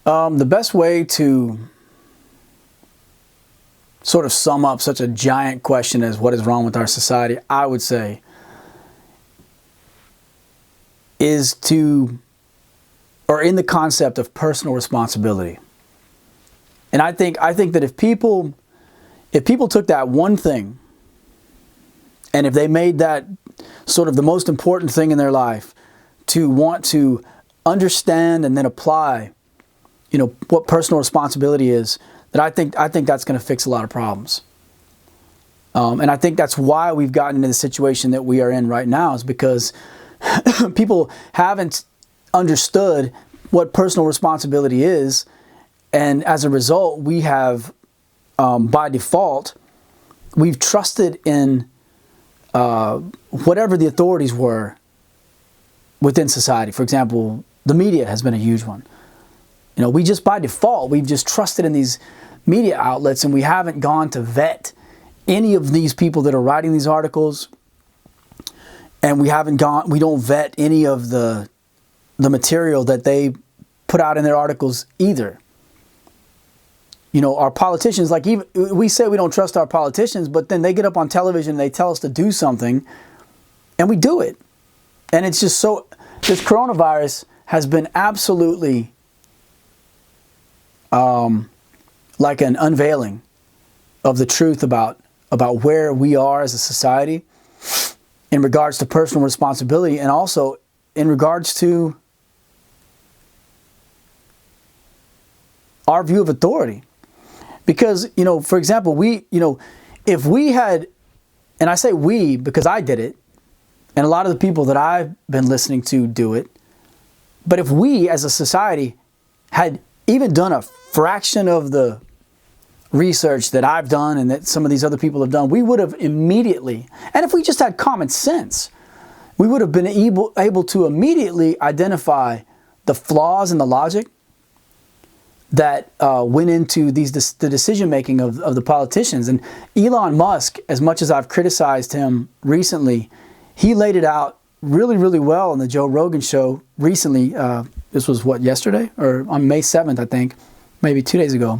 The best way to sort of sum up such a giant question as what is wrong with our society, I would say, is in the concept of personal responsibility. And I think that if people took that one thing, and if they made that sort of the most important thing in their life, to want to understand and then apply, what personal responsibility is, that I think that's going to fix a lot of problems. And I think that's why we've gotten into the situation that we are in right now, is because people haven't understood what personal responsibility is. And as a result, we have, by default, we've trusted in whatever the authorities were within society. For example, the media has been a huge one. We just by default, we've just trusted in these media outlets, and we haven't gone to vet any of these people that are writing these articles. And we don't vet any of the material that they put out in their articles either. Our politicians, even we say we don't trust our politicians, but then they get up on television and they tell us to do something, and we do it. And it's just this coronavirus has been absolutely like an unveiling of the truth about where we are as a society in regards to personal responsibility, and also in regards to our view of authority. Because, for example, if we had, and I say we because I did it, and a lot of the people that I've been listening to do it, but if we as a society had even done a fraction of the research that I've done and that some of these other people have done, we would have immediately, and if we just had common sense, we would have been able to immediately identify the flaws in the logic that went into the decision-making of the politicians. And Elon Musk, as much as I've criticized him recently, he laid it out really, really well on the Joe Rogan show recently. This was yesterday? Or on May 7th, I think, maybe 2 days ago.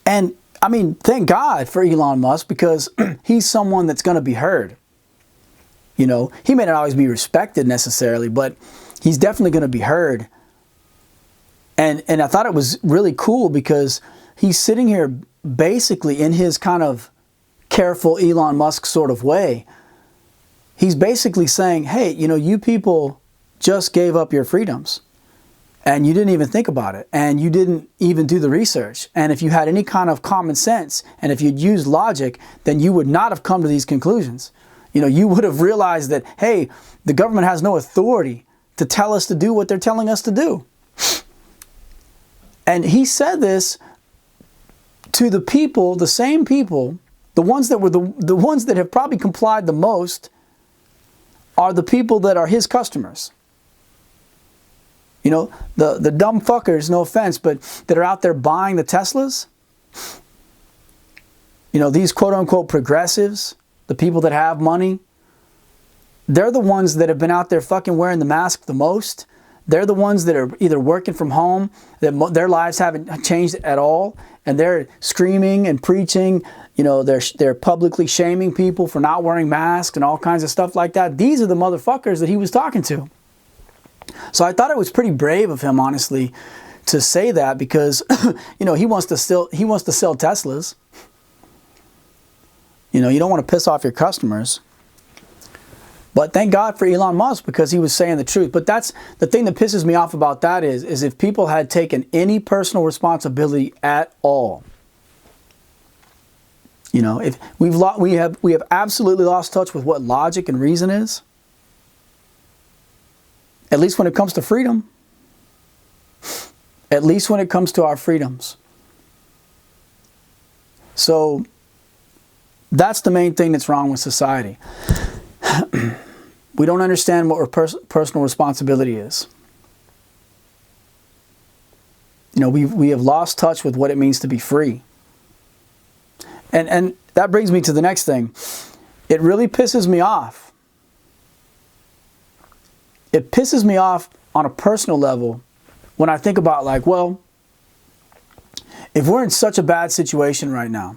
And I mean, thank God for Elon Musk, because he's someone that's going to be heard. He may not always be respected necessarily, but he's definitely going to be heard. And I thought it was really cool because he's sitting here basically in his kind of careful Elon Musk sort of way. He's basically saying, hey, you people just gave up your freedoms and you didn't even think about it, and you didn't even do the research. And if you had any kind of common sense, and if you'd used logic, then you would not have come to these conclusions. You would have realized that, hey, the government has no authority to tell us to do what they're telling us to do. And he said this to the people, the same people, the ones that were the ones that have probably complied the most are the people that are his customers. The dumb fuckers, no offense, but that are out there buying the Teslas. These quote unquote progressives, the people that have money, they're the ones that have been out there fucking wearing the mask the most. They're the ones that are either working from home, that their lives haven't changed at all, and they're screaming and preaching. They're publicly shaming people for not wearing masks and all kinds of stuff like that. These are the motherfuckers that he was talking to. So I thought it was pretty brave of him, honestly, to say that, because he wants to sell Teslas. You don't want to piss off your customers. But thank God for Elon Musk, because he was saying the truth. But that's the thing that pisses me off about that is if people had taken any personal responsibility at all. If we have absolutely lost touch with what logic and reason is. At least when it comes to freedom. At least when it comes to our freedoms. So that's the main thing that's wrong with society. We don't understand what personal responsibility is. We have lost touch with what it means to be free. And that brings me to the next thing. It really pisses me off. It pisses me off on a personal level when I think about like, well, if we're in such a bad situation right now,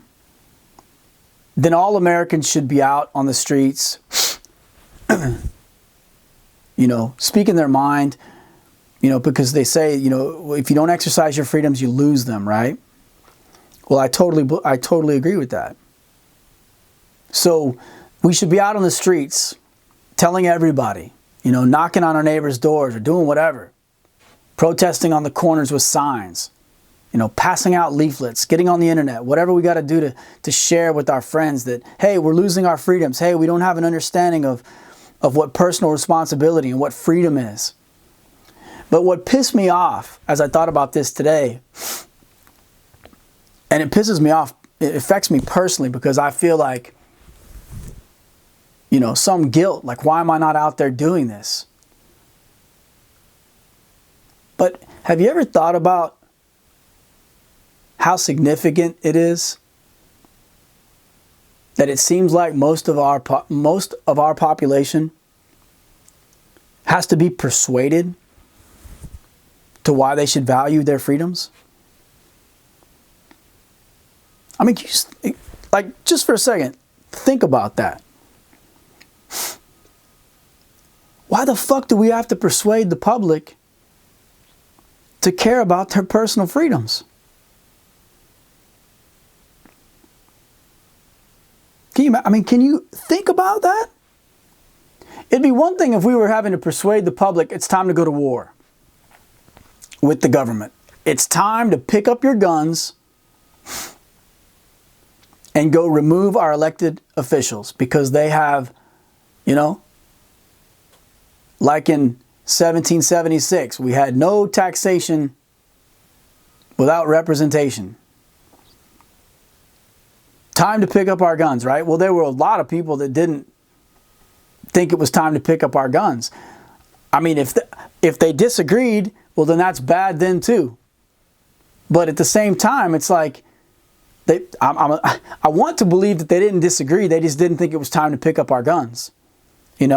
then all Americans should be out on the streets, speaking their mind, because they say, if you don't exercise your freedoms, you lose them, right? Well, I totally agree with that. So we should be out on the streets telling everybody, knocking on our neighbors' doors or doing whatever, protesting on the corners with signs, passing out leaflets, getting on the internet, whatever we got to do to share with our friends that, hey, we're losing our freedoms. Hey, we don't have an understanding of what personal responsibility and what freedom is. But what pissed me off as I thought about this today, and it pisses me off, it affects me personally because I feel like, some guilt, like why am I not out there doing this? But have you ever thought about how significant it is that it seems like most of our population has to be persuaded to why they should value their freedoms? I mean, just for a second, think about that. Why the fuck do we have to persuade the public to care about their personal freedoms? Can you think about that? It'd be one thing if we were having to persuade the public it's time to go to war with the government. It's time to pick up your guns and go remove our elected officials because they have, like in 1776, we had no taxation without representation. Time to pick up our guns, right? Well, there were a lot of people that didn't think it was time to pick up our guns. I mean, if they disagreed, well, then that's bad then too. But at the same time, it's like, I want to believe that they didn't disagree. They just didn't think it was time to pick up our guns. I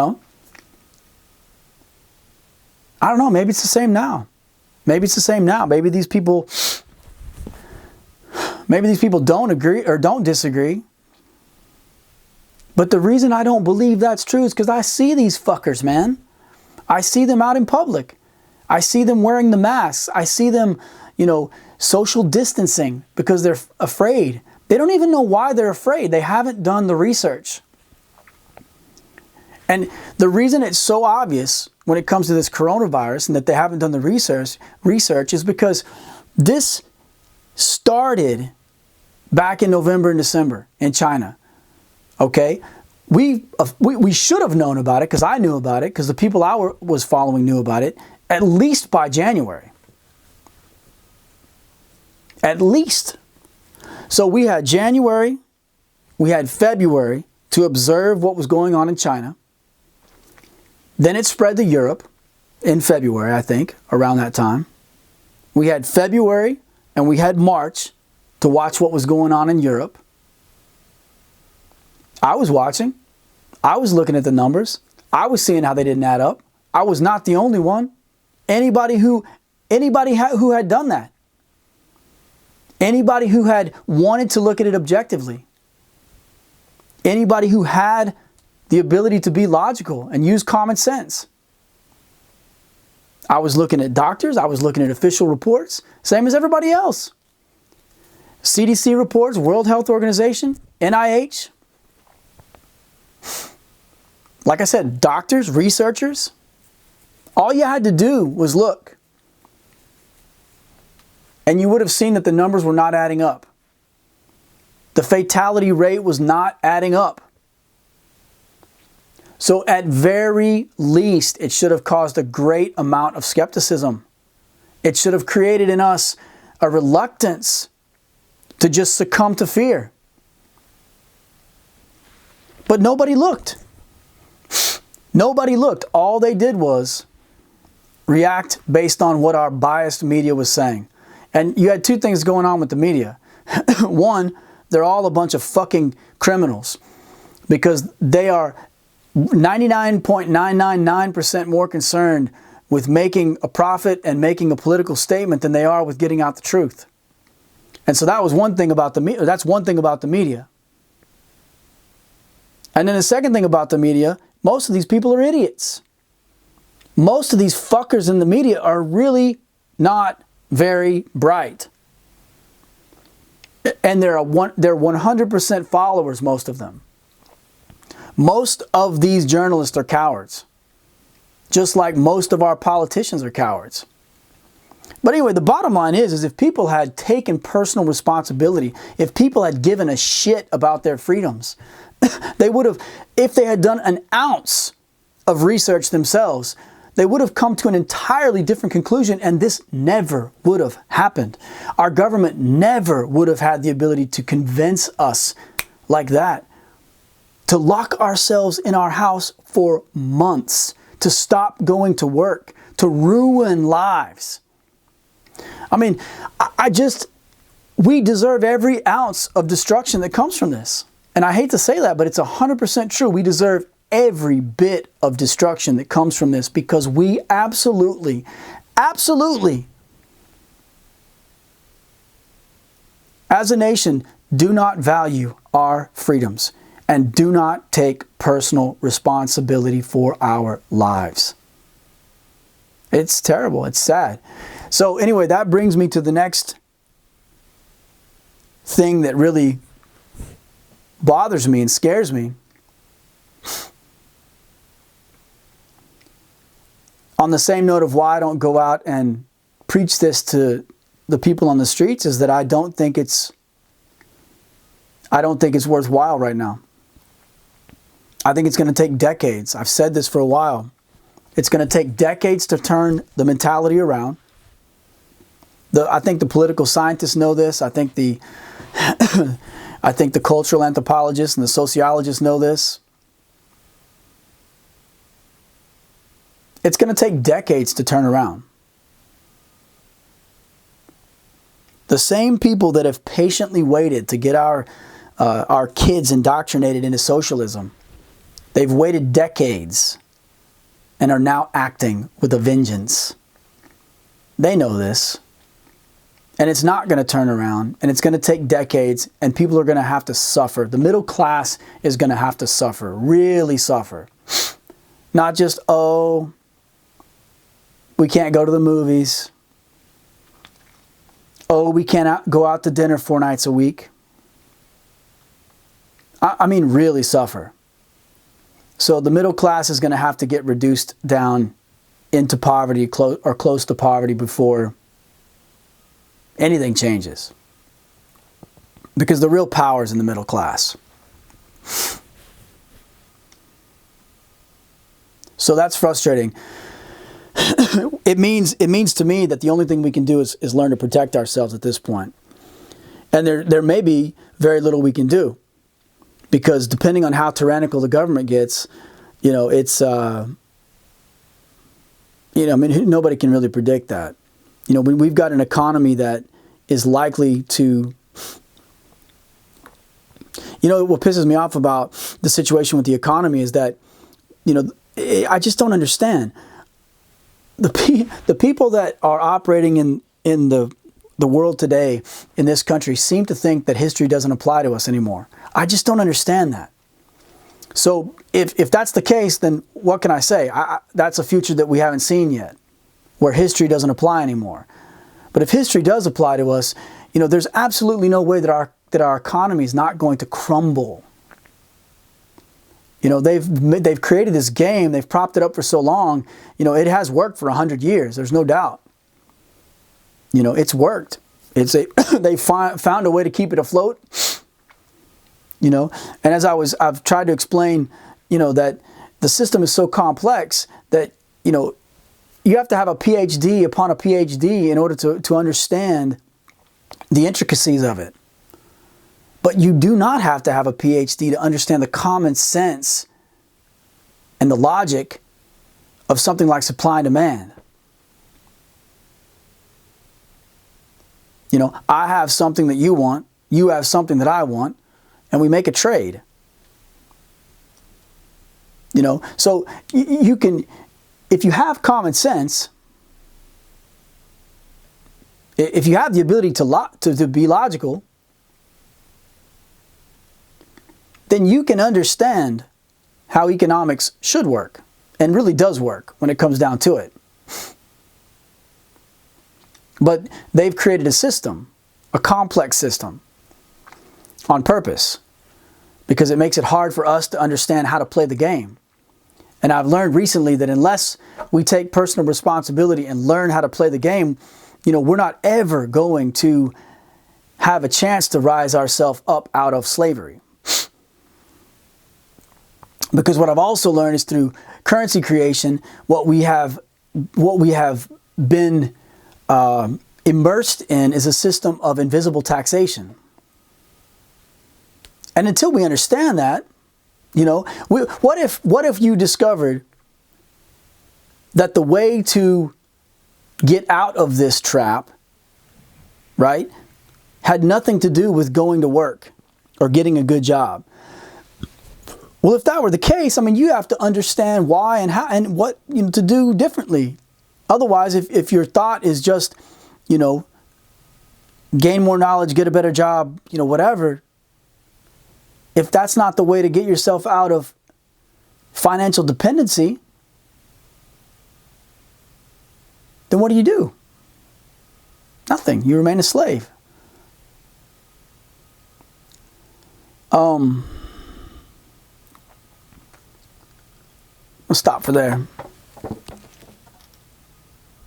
don't know. Maybe it's the same now. Maybe these people don't agree or don't disagree. But the reason I don't believe that's true is because I see these fuckers, man. I see them out in public. I see them wearing the masks. I see them, social distancing because they're afraid. They don't even know why they're afraid. They haven't done the research. And the reason it's so obvious when it comes to this coronavirus and that they haven't done the research is because this started back in November and December in China. Okay? We should have known about it because I knew about it because the people I was following knew about it at least by January. At least. So we had January, we had February to observe what was going on in China. Then it spread to Europe in February, I think, around that time. We had February and we had March to watch what was going on in Europe. I was watching. I was looking at the numbers. I was seeing how they didn't add up. I was not the only one. Anybody who had done that. Anybody who had wanted to look at it objectively. Anybody who had the ability to be logical and use common sense. I was looking at doctors. I was looking at official reports. Same as everybody else. CDC reports, World Health Organization, NIH. Like I said, doctors, researchers. All you had to do was look. And you would have seen that the numbers were not adding up. The fatality rate was not adding up. So at very least, it should have caused a great amount of skepticism. It should have created in us a reluctance to just succumb to fear. But nobody looked. Nobody looked. All they did was react based on what our biased media was saying. And you had two things going on with the media. One, they're all a bunch of fucking criminals because they are 99.999% more concerned with making a profit and making a political statement than they are with getting out the truth. And so that was one thing about the media. That's one thing about the media. And then the second thing about the media, most of these people are idiots. Most of these fuckers in the media are really not very bright. And they're 100% followers, most of them. Most of these journalists are cowards. Just like most of our politicians are cowards. But anyway, the bottom line is if people had taken personal responsibility, if people had given a shit about their freedoms, they would have, if they had done an ounce of research themselves, they would have come to an entirely different conclusion, and this never would have happened. Our government never would have had the ability to convince us like that, to lock ourselves in our house for months, to stop going to work, to ruin lives. I mean, we deserve every ounce of destruction that comes from this. And I hate to say that, but it's 100% true. We deserve every bit of destruction that comes from this because we absolutely, as a nation, do not value our freedoms and do not take personal responsibility for our lives. It's terrible. It's sad. So anyway, that brings me to the next thing that really bothers me and scares me. On the same note of why I don't go out and preach this to the people on the streets is that I don't think it's worthwhile right now. I think it's going to take decades. I've said this for a while. It's going to take decades to turn the mentality around. I think the political scientists know this. I think the cultural anthropologists and the sociologists know this. It's going to take decades to turn around. The same people that have patiently waited to get our kids indoctrinated into socialism, they've waited decades and are now acting with a vengeance. They know this. And it's not going to turn around, and it's going to take decades, and people are going to have to suffer. The middle class is going to have to suffer, really suffer. Not just, we can't go to the movies. We can't go out to dinner 4 nights a week. I mean, really suffer. So the middle class is going to have to get reduced down into poverty or close to poverty before anything changes. Because the real power is in the middle class. So that's frustrating. It means to me that the only thing we can do is learn to protect ourselves at this point. And there may be very little we can do. Because depending on how tyrannical the government gets, it's, nobody can really predict that. We've got an economy that is likely to... what pisses me off about the situation with the economy is that, I just don't understand. The people that are operating in the world today, in this country, seem to think that history doesn't apply to us anymore. I just don't understand that. So if that's the case, then what can I say? That's a future that we haven't seen yet, where history doesn't apply anymore. But if history does apply to us, there's absolutely no way that our economy is not going to crumble. They've created this game, they've propped it up for so long, it has worked for 100 years, there's no doubt. It's worked. They found a way to keep it afloat. And as I've tried to explain, that the system is so complex that, you have to have a PhD upon a PhD in order to understand the intricacies of it. But you do not have to have a PhD to understand the common sense and the logic of something like supply and demand. I have something that you want, you have something that I want, and we make a trade. So you can if you have common sense, if you have the ability to be logical, then you can understand how economics should work, and really does work when it comes down to it. But they've created a system, a complex system, on purpose, because it makes it hard for us to understand how to play the game. And I've learned recently that unless we take personal responsibility and learn how to play the game, we're not ever going to have a chance to rise ourselves up out of slavery. Because what I've also learned is through currency creation, what we have been immersed in is a system of invisible taxation. And until we understand that, what if you discovered that the way to get out of this trap, right, had nothing to do with going to work or getting a good job? Well, if that were the case, you have to understand why and how and what to do differently. Otherwise, if your thought is just, gain more knowledge, get a better job, whatever, if that's not the way to get yourself out of financial dependency, then what do? Nothing. You remain a slave. I'll stop for there.